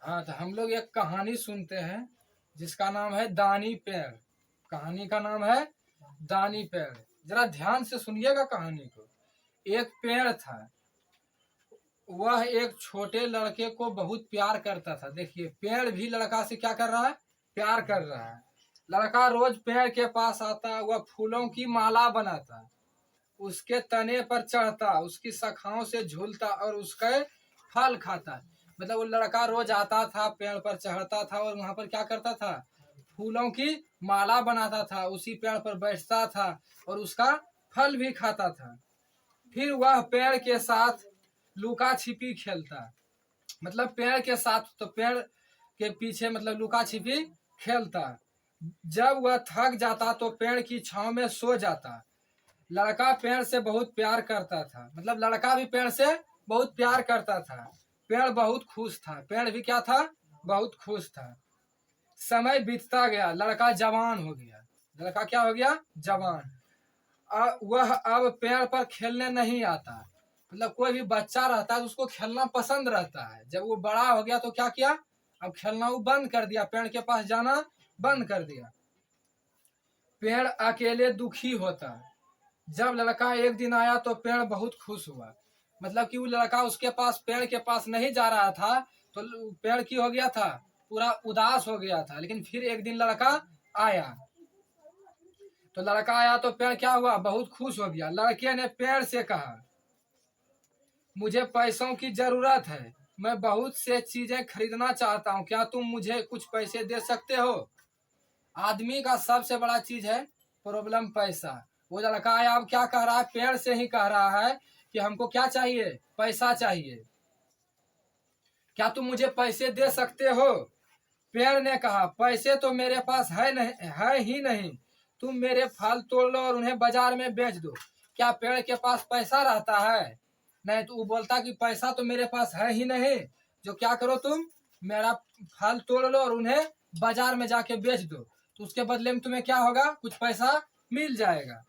हाँ, तो हम लोग एक कहानी सुनते हैं जिसका नाम है दानी पेड़। कहानी का नाम है दानी पेड़। जरा ध्यान से सुनिएगा कहानी को। एक पेड़ था, वह एक छोटे लड़के को बहुत प्यार करता था। देखिए, पेड़ भी लड़का से क्या कर रहा है? प्यार कर रहा है। लड़का रोज पेड़ के पास आता, वह फूलों की माला बनाता, उसके तने पर चढ़ता, उसकी शाखाओं से झूलता और उसके फल खाता। मतलब वो लड़का रोज आता था, पेड़ पर चढ़ता था और वहां पर क्या करता था? फूलों की माला बनाता था, उसी पेड़ पर बैठता था और उसका फल भी खाता था। फिर वह पेड़ के साथ लुका छिपी खेलता। मतलब पेड़ के साथ, तो पेड़ के पीछे मतलब लुका छिपी खेलता। जब वह थक जाता तो पेड़ की छांव में सो जाता। लड़का पेड़ से बहुत प्यार करता था। मतलब लड़का भी पेड़ से बहुत प्यार करता था। पेड़ बहुत खुश था। पेड़ भी क्या था? बहुत खुश था। समय बीतता गया, लड़का जवान हो गया। लड़का क्या हो गया? जवान। वह अब पेड़ पर खेलने नहीं आता। मतलब कोई भी बच्चा रहता है तो उसको खेलना पसंद रहता है। जब वो बड़ा हो गया तो क्या किया? अब खेलना वो बंद कर दिया, पेड़ के पास जाना बंद कर दिया। पेड़ अकेले दुखी होता। जब लड़का एक दिन आया तो पेड़ बहुत खुश हुआ। मतलब कि वो लड़का उसके पास, पेड़ के पास नहीं जा रहा था तो पेड़ की हो गया था? पूरा उदास हो गया था। लेकिन फिर एक दिन लड़का आया, तो लड़का आया तो पेड़ क्या हुआ? बहुत खुश हो गया। लड़के ने पेड़ से कहा, मुझे पैसों की जरूरत है, मैं बहुत से चीजें खरीदना चाहता हूँ, क्या तुम मुझे कुछ पैसे दे सकते हो? आदमी का सबसे बड़ा चीज है प्रॉब्लम, पैसा। वो लड़का आया, अब क्या कह रहा है? पेड़ से ही कह रहा है कि हमको क्या चाहिए? पैसा चाहिए। क्या तुम मुझे पैसे दे सकते हो? पेड़ ने कहा, पैसे तो मेरे पास है नहीं, है ही नहीं। तुम मेरे फल तोड़ लो और उन्हें बाजार में बेच दो। क्या पेड़ के पास पैसा रहता है? नहीं। तो वो बोलता कि पैसा तो मेरे पास है ही नहीं, जो क्या करो तुम, मेरा फल तोड़ लो और उन्हें बाजार में जाके बेच दो, तो उसके बदले में तुम्हें क्या होगा? कुछ पैसा मिल जाएगा।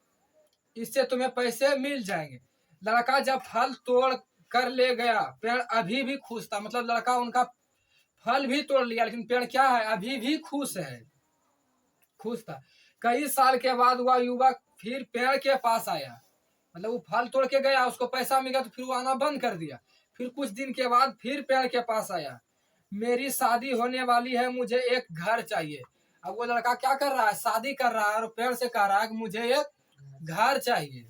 इससे तुम्हें पैसे मिल जाएंगे। लड़का जब फल तोड़ कर ले गया, पेड़ अभी भी खुश था। मतलब लड़का उनका फल भी तोड़ लिया, लेकिन पेड़ क्या है? अभी भी खुश है, खुश था। कई साल के बाद वह युवक फिर पेड़ के पास आया। मतलब वो फल तोड़ के गया, उसको पैसा मिल गया तो फिर वो आना बंद कर दिया। फिर कुछ दिन के बाद फिर पेड़ के पास आया, मेरी शादी होने वाली है, मुझे एक घर चाहिए। अब वो लड़का क्या कर रहा है? शादी कर रहा है और पेड़ से कह रहा है कि मुझे एक घर चाहिए,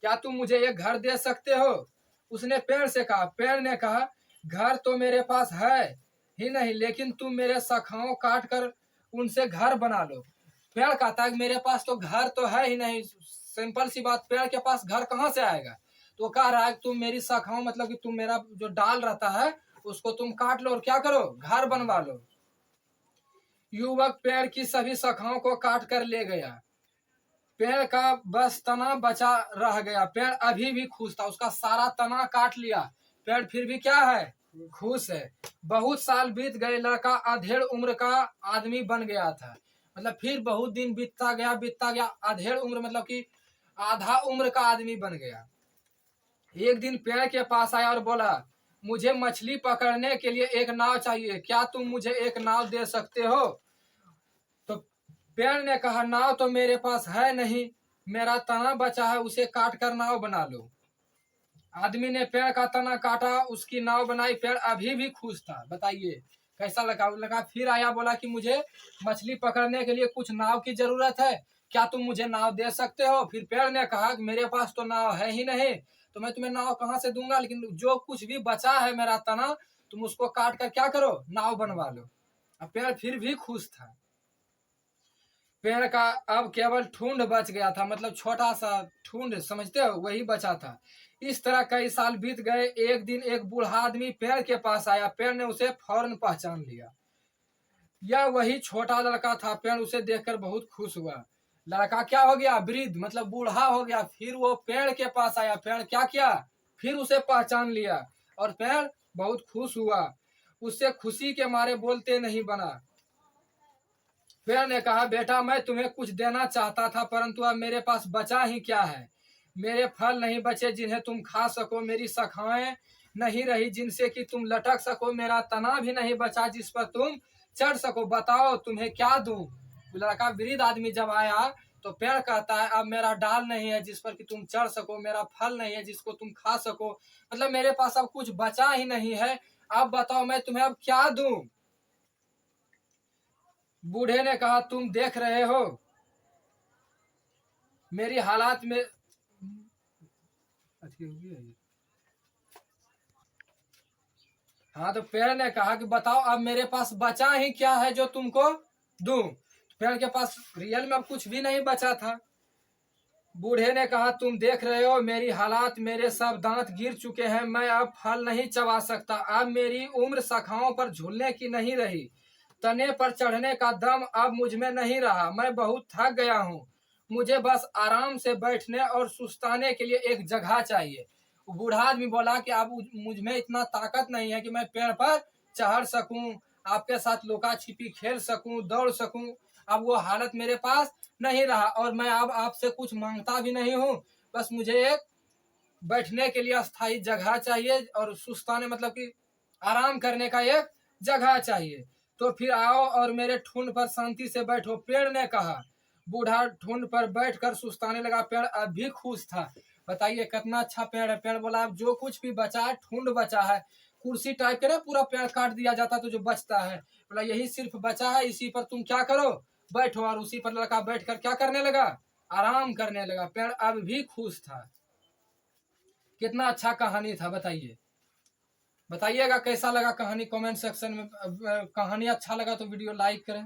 क्या तुम मुझे एक घर दे सकते हो? उसने पेड़ से कहा। पेड़ ने कहा, घर तो मेरे पास है ही नहीं, लेकिन तुम मेरे शाखाओं काट कर उनसे घर बना लो। पेड़ कहता है कि मेरे पास तो घर तो है ही नहीं। सिंपल सी बात, पेड़ के पास घर कहाँ से आएगा? तो कह रहा है कि तुम मेरी शाखाओं, मतलब कि तुम मेरा जो डाल रहता है उसको तुम काट लो और क्या करो? घर बनवा लो। युवक पेड़ की सभी शाखाओं को काट कर ले गया। पेड़ का बस तना बचा रह गया। पेड़ अभी भी खुश था, उसका सारा तना काट लिया, पेड़ फिर भी क्या है? खुश है। बहुत साल बीत गए, लड़का अधेड़ उम्र का आदमी बन गया था। मतलब फिर बहुत दिन बीतता गया, अधेड़ उम्र मतलब कि आधा उम्र का आदमी बन गया। एक दिन पेड़ के पास आया और बोला, मुझे मछली पकड़ने के लिए एक नाव चाहिए, क्या तुम मुझे एक नाव दे सकते हो? तो पेड़ ने कहा, नाव तो मेरे पास है नहीं, मेरा तना बचा है, उसे काट कर नाव बना लो। आदमी ने पेड़ का तना काटा, उसकी नाव बनाई। पेड़ अभी भी खुश था। बताइए कैसा लगा? फिर आया, बोला कि मुझे मछली पकड़ने के लिए कुछ नाव की जरूरत है, क्या तुम मुझे नाव दे सकते हो? फिर पेड़ ने कहा कि मेरे पास तो नाव है ही नहीं, तो मैं तुम्हें नाव कहाँ से दूंगा, लेकिन जो कुछ भी बचा है मेरा तना, तुम उसको काट कर क्या करो? नाव बनवा लो। अब पेड़ फिर भी खुश था। पेड़ का अब केवल ठुंड बच गया था, मतलब छोटा सा ठुंड, समझते हो, वही बचा था। इस तरह कई साल बीत गए। एक दिन एक बूढ़ा आदमी पेड़ के पास आया। पेड़ ने उसे फौरन पहचान लिया, यह वही छोटा लड़का था। पेड़ उसे देखकर बहुत खुश हुआ। लड़का क्या हो गया? वृद्ध, मतलब बूढ़ा हो गया। फिर वो पेड़ के पास आया। पेड़ क्या किया? फिर उसे पहचान लिया और पेड़ बहुत खुश हुआ। उससे खुशी के मारे बोलते नहीं बना। पेड़ ने कहा, बेटा मैं तुम्हें कुछ देना चाहता था, परंतु अब मेरे पास बचा ही क्या है? मेरे फल नहीं बचे जिन्हें तुम खा सको, मेरी शाखाएं नहीं रही जिनसे कि तुम लटक सको, मेरा तना भी नहीं बचा जिस पर तुम चढ़ सको, बताओ तुम्हें क्या दूं। लड़का वृद्ध आदमी जब आया तो पेड़ कहता है अब मेरा डाल नहीं है जिस पर कि तुम चढ़ सको, मेरा फल नहीं है जिसको तुम खा सको, मतलब मेरे पास अब कुछ बचा ही नहीं है, अब बताओ मैं तुम्हें अब क्या दूं। बूढ़े ने कहा तुम देख रहे हो मेरी हालात में, हाँ तो पेड़ ने कहा कि बताओ अब मेरे पास बचा ही क्या है जो तुमको दूं। पेड़ के पास रियल में अब कुछ भी नहीं बचा था। बूढ़े ने कहा तुम देख रहे हो मेरी हालात, मेरे सब दांत गिर चुके हैं, मैं अब फल नहीं चबा सकता, अब मेरी उम्र शाखाओं पर झूलने की नहीं रही, तने पर चढ़ने का दम अब मुझ में नहीं रहा, मैं बहुत थक गया हूँ, मुझे बस आराम से बैठने और सुस्ताने के लिए एक जगह चाहिए। बूढ़ा आदमी बोला कि अब मुझ में इतना ताकत नहीं है कि मैं पेड़ पर चढ़ सकूं, आपके साथ लुका छिपी खेल सकूं, दौड़ सकूं, अब वो हालत मेरे पास नहीं रहा और मैं अब आपसे कुछ मांगता भी नहीं हूँ, बस मुझे एक बैठने के लिए अस्थायी जगह चाहिए और सुस्ताने मतलब कि आराम करने का एक जगह चाहिए, तो फिर आओ और मेरे ठुंड पर शांति से बैठो। पेड़ ने कहा। बूढ़ा ठुंड पर बैठकर सुस्ताने लगा। पेड़ अब भी खुश था। बताइए कितना अच्छा पेड़ है। पेड़ बोला अब जो कुछ भी बचा है ठुंड बचा है, कुर्सी टाइप के ना पूरा पेड़ काट दिया जाता तो जो बचता है, बोला यही सिर्फ बचा है, इसी पर तुम क्या करो बैठो, और उसी पर लड़का बैठकर क्या करने लगा, आराम करने लगा। पेड़ अब भी खुश था। कितना अच्छा कहानी था। बताइए बताइएगा कैसा लगा कहानी कमेंट सेक्शन में। कहानी अच्छा लगा तो वीडियो लाइक करें।